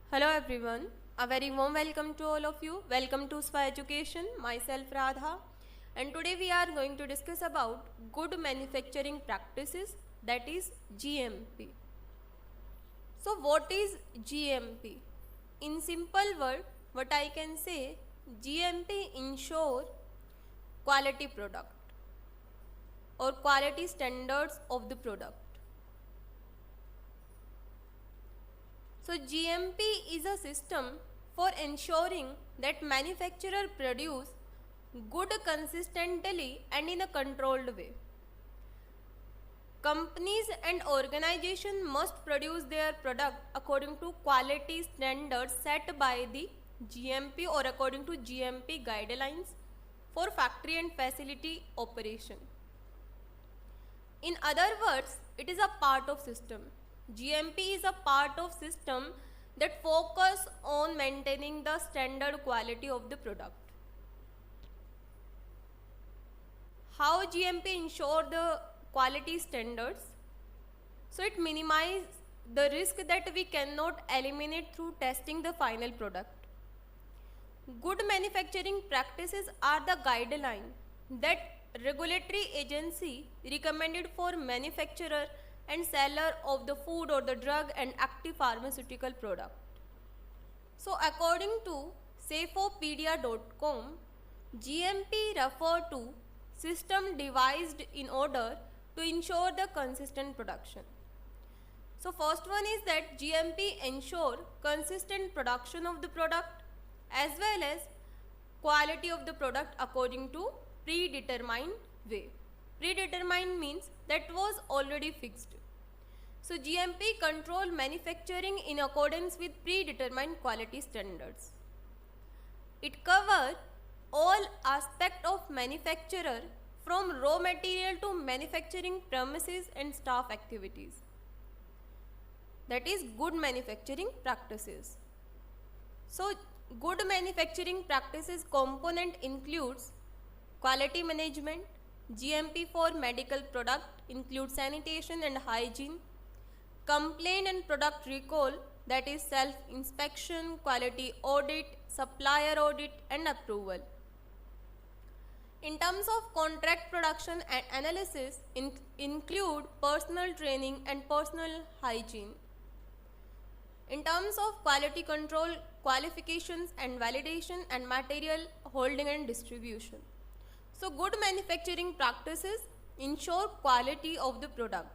Hello everyone, a very warm welcome to all of you. Welcome to SPA Education, myself Radha, and today we are going to discuss about good manufacturing practices, that is GMP. So what is GMP? In simple word, what I can say, GMP ensure quality product or quality standards of the product. So GMP is a system for ensuring that manufacturer produce good consistently and in a controlled way. Companies and organizations must produce their product according to quality standards set by the GMP or according to GMP guidelines for factory and facility operation. In other words, it is a part of system. GMP is a part of system that focus on maintaining the standard quality of the product. How GMP ensure the quality standards? So it minimizes the risk that we cannot eliminate through testing the final product. Good manufacturing practices are the guideline that regulatory agency recommended for manufacturer and seller of the food or the drug and active pharmaceutical product. So according to Safopedia.com, GMP refer to system devised in order to ensure the consistent production. So first one is that GMP ensure consistent production of the product as well as quality of the product according to predetermined way. Predetermined means that was already fixed. So GMP control manufacturing in accordance with predetermined quality standards. It covers all aspects of manufacturer from raw material to manufacturing premises and staff activities. That is good manufacturing practices. So good manufacturing practices component includes quality management. GMP for medical product includes sanitation and hygiene, complaint and product recall, that is self-inspection, quality audit, supplier audit and approval. In terms of contract production and analysis include personal training and personal hygiene. In terms of quality control, qualifications and validation and material holding and distribution. So good manufacturing practices ensure quality of the product.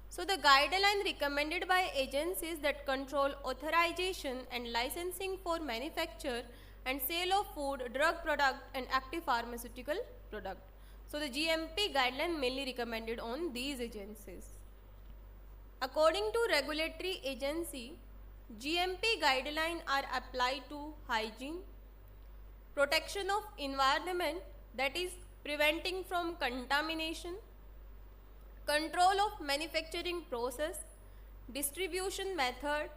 So the guideline recommended by agencies that control authorization and licensing for manufacture and sale of food, drug product and active pharmaceutical product. So the GMP guideline mainly recommended on these agencies. According to regulatory agency, GMP guidelines are applied to hygiene, protection of environment, that is preventing from contamination, control of manufacturing process, distribution method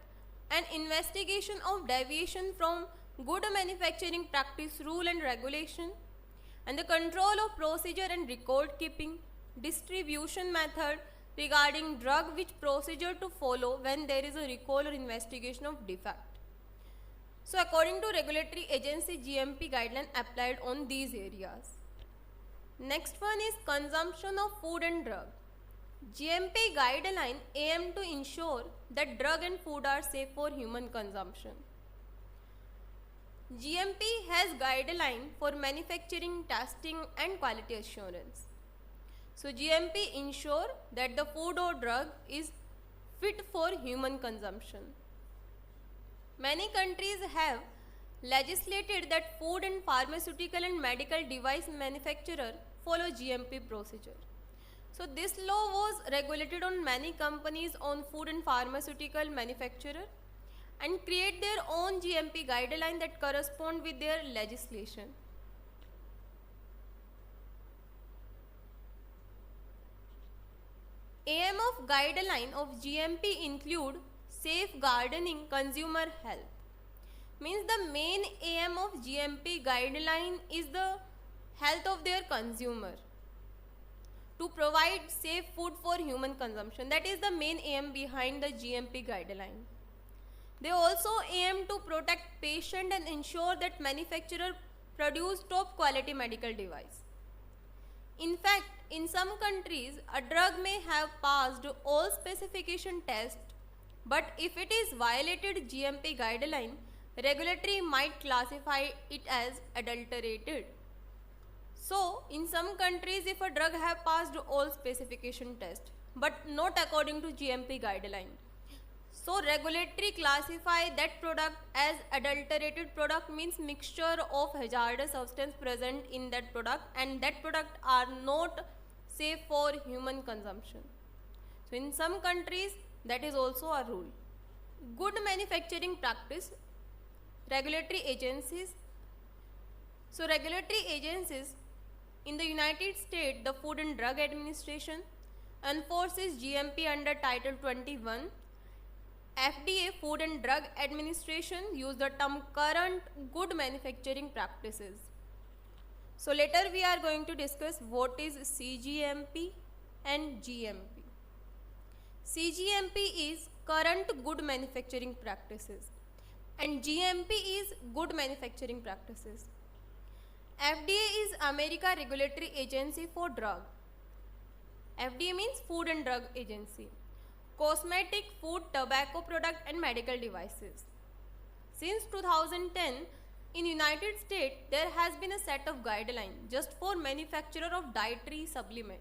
and investigation of deviation from good manufacturing practice rule and regulation, and the control of procedure and record keeping, distribution method regarding drug, which procedure to follow when there is a recall or investigation of defect. So according to regulatory agency, GMP guideline applied on these areas. Next one is consumption of food and drug. GMP guideline aim to ensure that drug and food are safe for human consumption. GMP has guideline for manufacturing, testing and quality assurance. So GMP ensure that the food or drug is fit for human consumption. Many countries have legislated that food and pharmaceutical and medical device manufacturer follow GMP procedure. So this law was regulated on many companies on food and pharmaceutical manufacturer and create their own GMP guideline that correspond with their legislation. Aim of guideline of GMP include safeguarding consumer health. Means the main aim of GMP guideline is the health of their consumer, to provide safe food for human consumption. That is the main aim behind the GMP guideline. They also aim to protect patient and ensure that manufacturer produce top quality medical device. In fact, in some countries, a drug may have passed all specification tests, but if it is violated GMP guideline, regulatory might classify it as adulterated. So, in some countries, if a drug have passed all specification tests, but not according to GMP guideline, so regulatory classify that product as adulterated product means mixture of hazardous substance present in that product, and that product are not safe for human consumption. So in some countries that is also a rule. Good manufacturing practice, regulatory agencies. So regulatory agencies in the United States, the Food and Drug Administration enforces GMP under Title 21. FDA, Food and Drug Administration, use the term current good manufacturing practices. So later we are going to discuss what is CGMP and GMP. CGMP is current good manufacturing practices and GMP is good manufacturing practices. FDA is America Regulatory Agency for Drug. FDA means Food and Drug Agency. Cosmetic, food, tobacco product and medical devices. Since 2010, in United States, there has been a set of guidelines just for manufacturer of dietary supplement.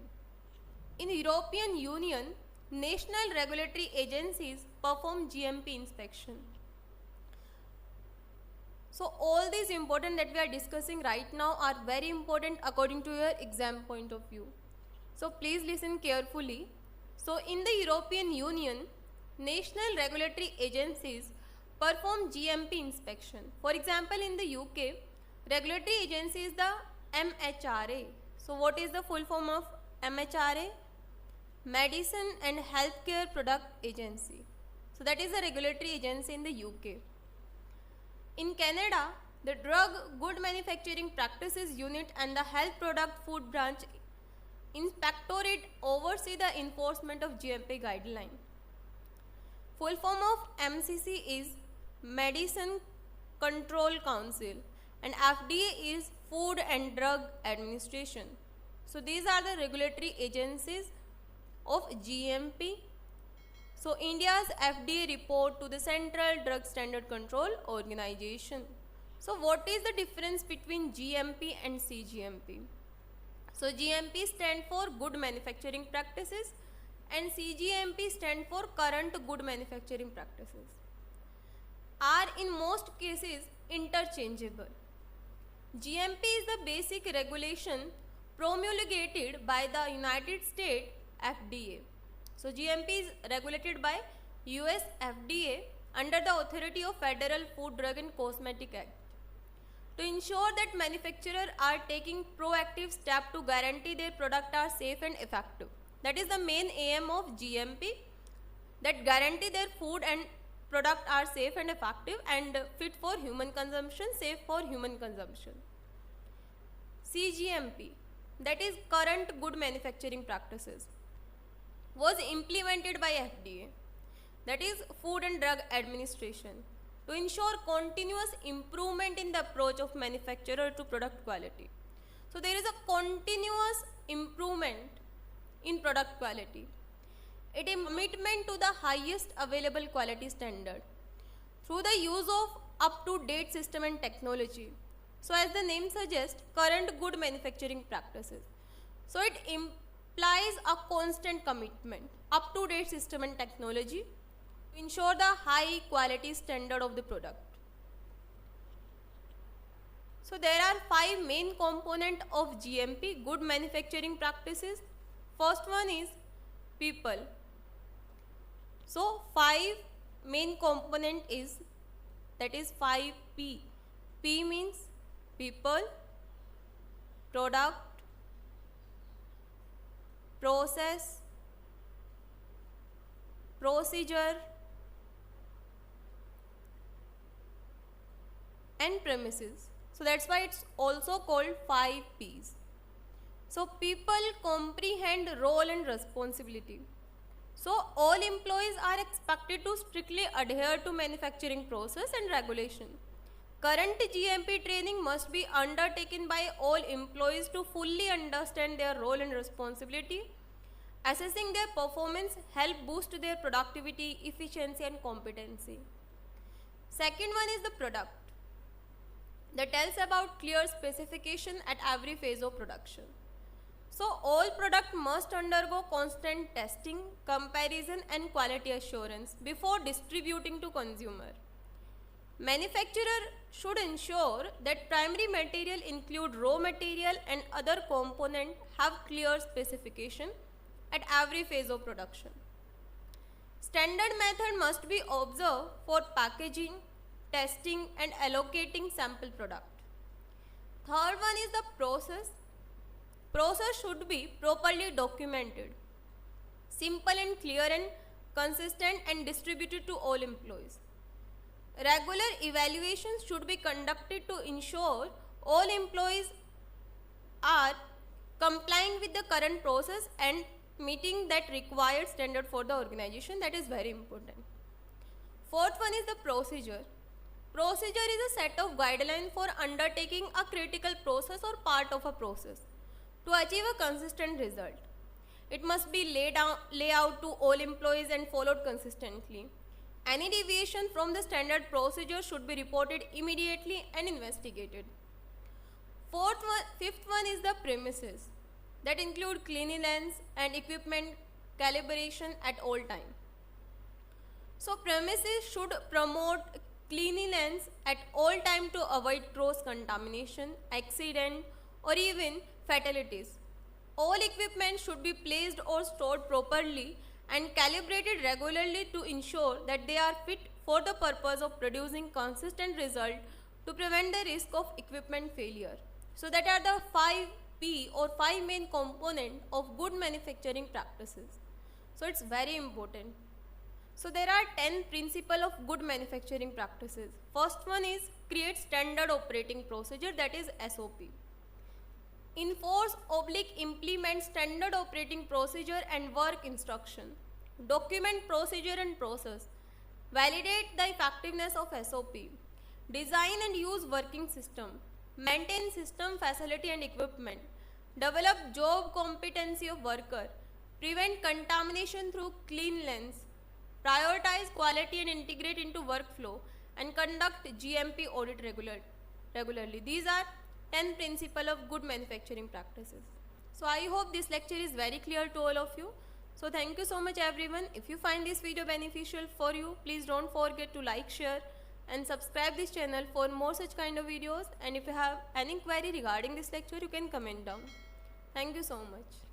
In European Union, national regulatory agencies perform GMP inspection. So all these important that we are discussing right now are very important according to your exam point of view. So please listen carefully. So in the European Union, national regulatory agencies perform GMP inspection. For example, in the UK, regulatory agency is the MHRA. So what is the full form of MHRA? Medicine and Healthcare Product Agency. So that is the regulatory agency in the UK. In Canada, the Drug Good Manufacturing Practices Unit and the Health Product Food Branch Inspectorate oversee the enforcement of GMP guideline. Full form of MCC is Medicine Control Council and FDA is Food and Drug Administration. So these are the regulatory agencies of GMP. So India's FDA report to the Central Drug Standard Control Organization. So what is the difference between GMP and CGMP? So GMP stand for Good Manufacturing Practices and CGMP stand for Current Good Manufacturing Practices. Are in most cases interchangeable. GMP is the basic regulation promulgated by the United States FDA. So GMP is regulated by US FDA under the authority of Federal Food, Drug and Cosmetic Act. To ensure that manufacturers are taking proactive steps to guarantee their products are safe and effective. That is the main aim of GMP, that guarantee their food and product are safe and effective and fit for human consumption, safe for human consumption. CGMP, that is Current Good Manufacturing Practices, was implemented by FDA, that is Food and Drug Administration, to ensure continuous improvement in the approach of manufacturer to product quality. So there is a continuous improvement in product quality. It is a commitment to the highest available quality standard through the use of up-to-date system and technology. So as the name suggests, current good manufacturing practices. So it implies a constant commitment, up-to-date system and technology to ensure the high quality standard of the product. So there are 5 main components of GMP, good manufacturing practices. First one is people. So 5 main component is, that is 5P. P means people, product, process, procedure and premises. So that's why it's also called 5 P's. So people comprehend role and responsibility. So all employees are expected to strictly adhere to manufacturing process and regulation. Current GMP training must be undertaken by all employees to fully understand their role and responsibility. Assessing their performance help boost their productivity, efficiency and competency. Second one is the product that tells about clear specification at every phase of production. So all product must undergo constant testing, comparison and quality assurance before distributing to consumer. Manufacturer should ensure that primary material include raw material and other component have clear specification at every phase of production. Standard method must be observed for packaging, testing and allocating sample product. Third one is the process. Process should be properly documented, simple and clear and consistent and distributed to all employees. Regular evaluations should be conducted to ensure all employees are complying with the current process and meeting that required standard for the organization. That is very important. Fourth one is the procedure. Procedure is a set of guidelines for undertaking a critical process or part of a process to achieve a consistent result. It must be laid out to all employees and followed consistently. Any deviation from the standard procedure should be reported immediately and investigated. Fifth one is the premises that include cleanliness and equipment calibration at all time. So premises should promote cleanliness at all time to avoid cross contamination, accident or even fatalities. All equipment should be placed or stored properly and calibrated regularly to ensure that they are fit for the purpose of producing consistent result to prevent the risk of equipment failure. So that are the 5P or 5 main components of good manufacturing practices. So it's very important. So there are 10 principles of good manufacturing practices. First one is create standard operating procedure, that is SOP. Enforce/implement standard operating procedure and work instruction. Document procedure and process. Validate the effectiveness of SOP. Design and use working system. Maintain system, facility and equipment. Develop job competency of worker. Prevent contamination through cleanliness. Prioritize quality and integrate into workflow and conduct GMP audit regularly. These are 10 principles of good manufacturing practices. So I hope this lecture is very clear to all of you. So thank you so much everyone. If you find this video beneficial for you, please don't forget to like, share and subscribe this channel for more such kind of videos. And if you have any query regarding this lecture, you can comment down. Thank you so much.